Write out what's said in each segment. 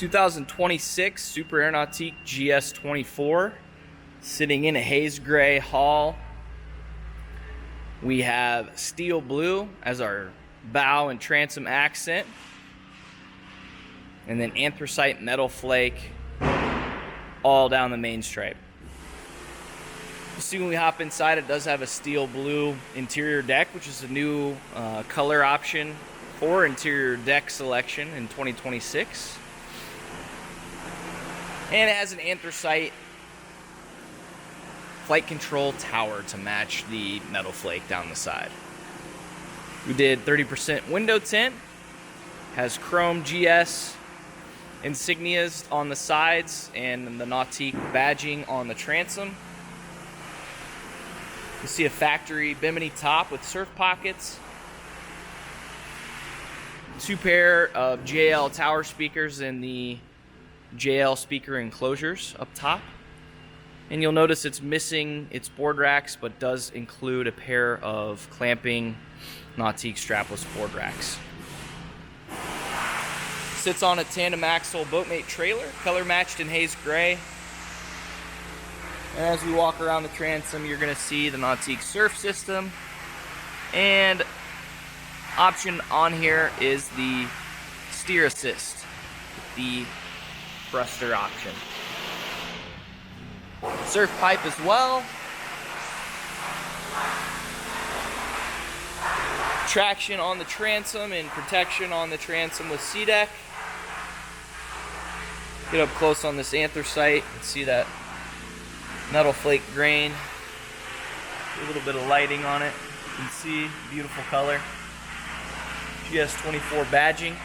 2026 Super Nautique GS24 sitting in a haze gray hull. We have steel blue as our bow and transom accent, and then anthracite metal flake all down the main stripe. You see when we hop inside, it does have a steel blue interior deck, which is a new color option for interior deck selection in 2026. And it has an anthracite flight control tower to match the metal flake down the side. We did 30% window tint, has chrome GS insignias on the sides and the Nautique badging on the transom. You see a factory bimini top with surf pockets, 2 pair of JL tower speakers in the JL speaker enclosures up top. And you'll notice it's missing its board racks, but does include a pair of clamping Nautique strapless board racks. Sits on a tandem axle boatmate trailer, color matched in haze gray. And as we walk around the transom, you're going to see the Nautique surf system. And option on here is the steer assist, the thruster option. Surf pipe as well. Traction on the transom and protection on the transom with SeaDek. Get up close on this anthracite and see that metal flake grain. A little bit of lighting on it. You can see beautiful color. GS24 badging.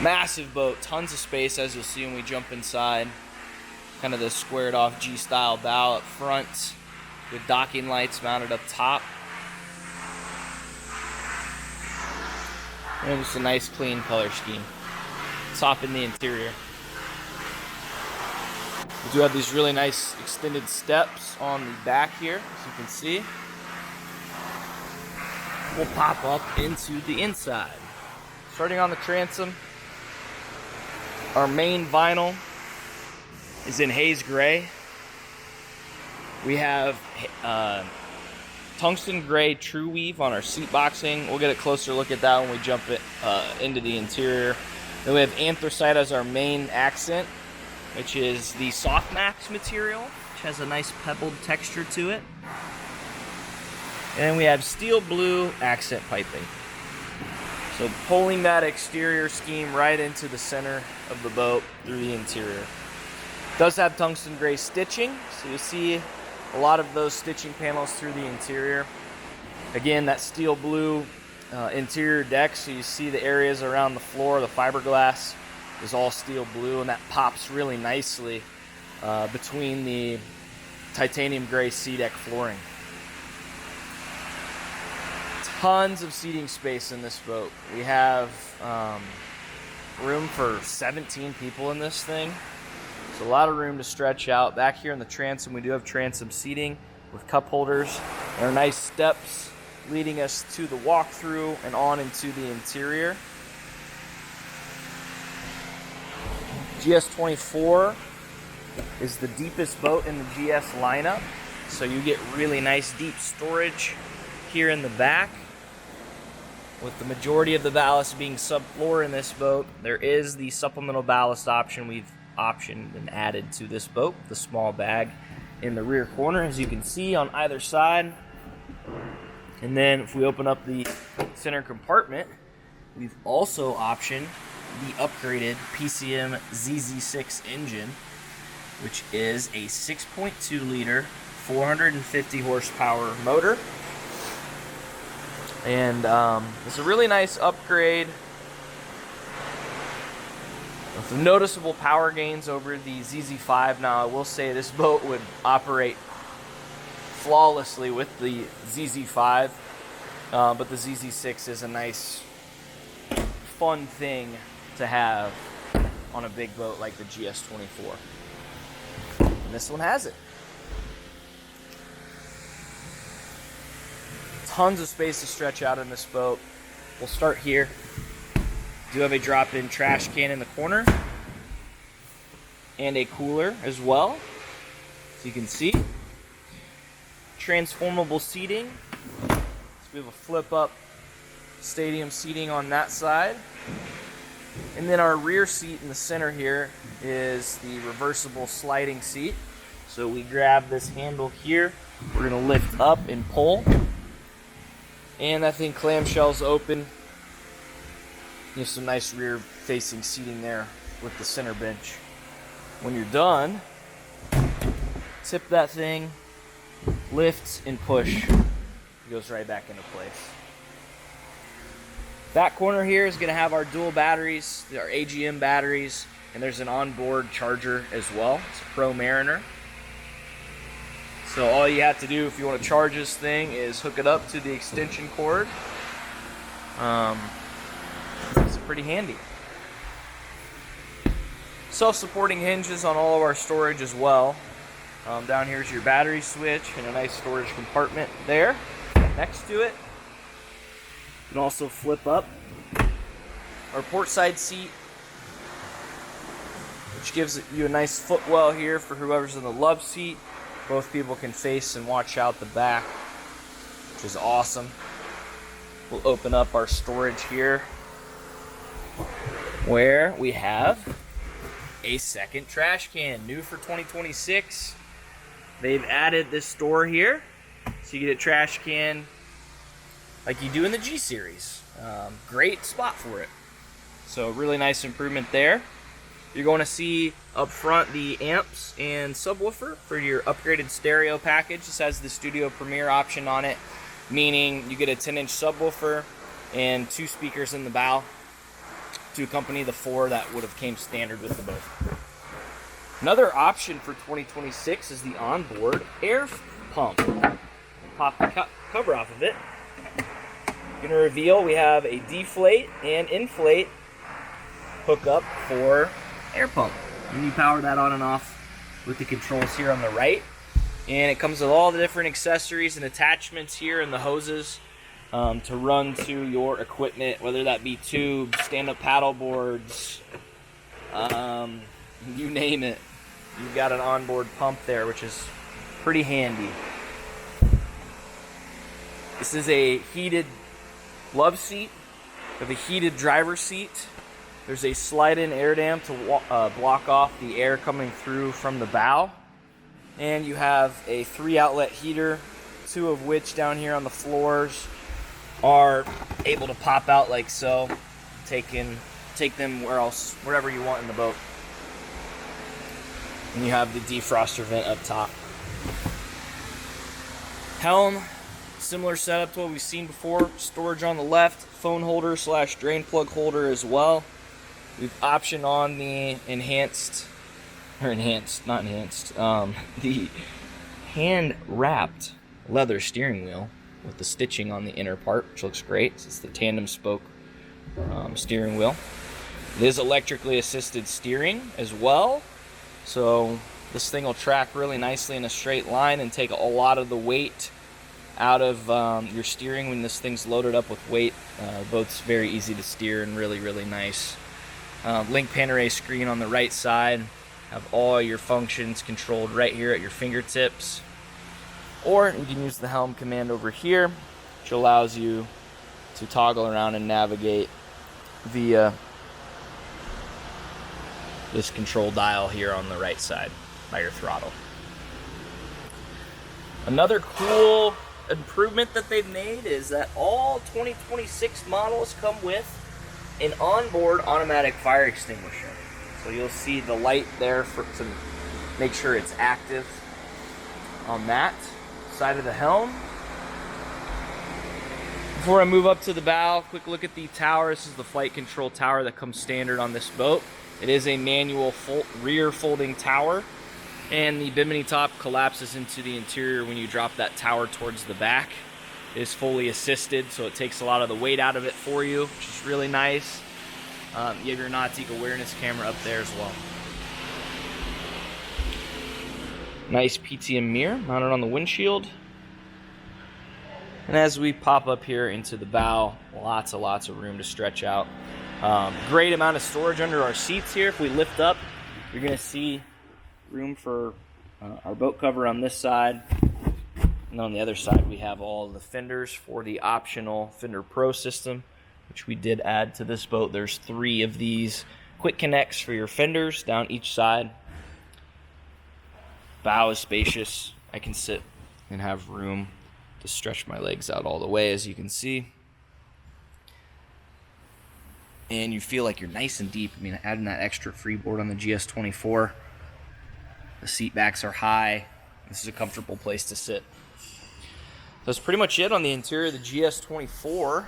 Massive boat, tons of space as you'll see when we jump inside. Kind of the squared off G-style bow up front with docking lights mounted up top. And just a nice clean color scheme. Top in the interior. We do have these really nice extended steps on the back here, as you can see. We'll pop up into the inside. Starting on the transom, our main vinyl is in haze gray. We have tungsten gray true weave on our seat boxing. We'll get a closer look at that when we jump it into the interior. Then we have anthracite as our main accent, which is the Softmax material, which has a nice pebbled texture to it. And we have steel blue accent piping. So pulling that exterior scheme right into the center of the boat through the interior. It does have tungsten gray stitching, so you see a lot of those stitching panels through the interior. Again, that steel blue interior deck, so you see the areas around the floor, the fiberglass is all steel blue, and that pops really nicely between the titanium gray SeaDek flooring. Tons of seating space in this boat. We have room for 17 people in this thing. So a lot of room to stretch out. Back here in the transom, we do have transom seating with cup holders. There are nice steps leading us to the walkthrough and on into the interior. GS24 is the deepest boat in the GS lineup. So you get really nice deep storage here in the back. With the majority of the ballast being subfloor in this boat, there is the supplemental ballast option we've optioned and added to this boat, the small bag in the rear corner, as you can see on either side. And then if we open up the center compartment, we've also optioned the upgraded PCM ZZ6 engine, which is a 6.2 liter, 450 horsepower motor. And it's a really nice upgrade with noticeable power gains over the ZZ5. Now, I will say this boat would operate flawlessly with the ZZ5, but the ZZ6 is a nice, fun thing to have on a big boat like the GS24. And this one has it. Tons of space to stretch out in this boat. We'll start here. Do have a drop-in trash can in the corner and a cooler as well, so you can see. Transformable seating. So we have a flip-up stadium seating on that side. And then our rear seat in the center here is the reversible sliding seat. So we grab this handle here, we're going to lift up and pull. And that thing clamshells open. You have some nice rear facing seating there with the center bench. When you're done, tip that thing, lifts and push. It goes right back into place. Back corner here is going to have our dual batteries, our AGM batteries, and there's an onboard charger as well. It's a Pro Mariner. So all you have to do if you want to charge this thing is hook it up to the extension cord. It's pretty handy. Self-supporting hinges on all of our storage as well. Down here is your battery switch and a nice storage compartment there next to it. You can also flip up our port side seat, which gives you a nice footwell here for whoever's in the love seat. Both people can face and watch out the back, which is awesome. We'll open up our storage here, where we have a second trash can, new for 2026. They've added this door here, so you get a trash can like you do in the G Series. Great spot for it. So really nice improvement there. You're going to see up front the amps and subwoofer for your upgraded stereo package. This has the Studio Premiere option on it, meaning you get a 10-inch subwoofer and 2 speakers in the bow to accompany the 4 that would have came standard with the boat. Another option for 2026 is the onboard air pump. Pop the cover off of it. Going to reveal we have a deflate and inflate hookup for air pump. And you power that on and off with the controls here on the right. And it comes with all the different accessories and attachments here and the hoses to run to your equipment, whether that be tubes, stand-up paddle boards, you name it. You've got an onboard pump there, which is pretty handy. This is a heated love seat with a heated driver's seat. There's a slide-in air dam to block off the air coming through from the bow. And you have a 3-outlet heater, 2 of which down here on the floors are able to pop out like so. Take them wherever you want in the boat. And you have the defroster vent up top. Helm, similar setup to what we've seen before. Storage on the left, phone holder / drain plug holder as well. We've optioned on the the hand-wrapped leather steering wheel with the stitching on the inner part, which looks great. It's the tandem spoke steering wheel. It is electrically assisted steering as well, so this thing will track really nicely in a straight line and take a lot of the weight out of your steering when this thing's loaded up with weight. The boat's very easy to steer and really, really nice. Link pan array screen on the right side. Have all your functions controlled right here at your fingertips. Or you can use the helm command over here, which allows you to toggle around and navigate via this control dial here on the right side by your throttle. Another cool improvement that they've made is that all 2026 models come with an onboard automatic fire extinguisher. So you'll see the light there to make sure it's active on that side of the helm. Before I move up to the bow, quick look at the tower. This is the flight control tower that comes standard on this boat. It is a manual rear folding tower, and the bimini top collapses into the interior when you drop that tower towards the back. It is fully assisted, so it takes a lot of the weight out of it for you, which is really nice. You have your Nautique awareness camera up there as well. Nice PTM mirror mounted on the windshield. And as we pop up here into the bow, lots of room to stretch out. Great amount of storage under our seats here. If we lift up, you're going to see room for our boat cover on this side. And on the other side, we have all the fenders for the optional Fender Pro system, which we did add to this boat. There's 3 of these quick connects for your fenders down each side. Bow is spacious. I can sit and have room to stretch my legs out all the way, as you can see. And you feel like you're nice and deep. I mean, adding that extra freeboard on the GS24. The seat backs are high. This is a comfortable place to sit. That's pretty much it on the interior of the GS24.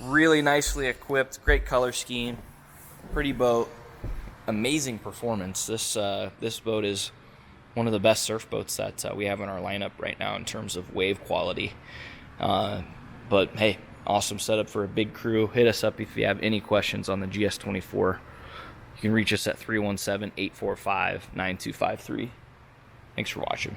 Really nicely equipped, great color scheme, pretty boat, amazing performance. This boat is one of the best surf boats that we have in our lineup right now in terms of wave quality. But hey, awesome setup for a big crew. Hit us up if you have any questions on the GS24. You can reach us at 317-845-9253. Thanks for watching.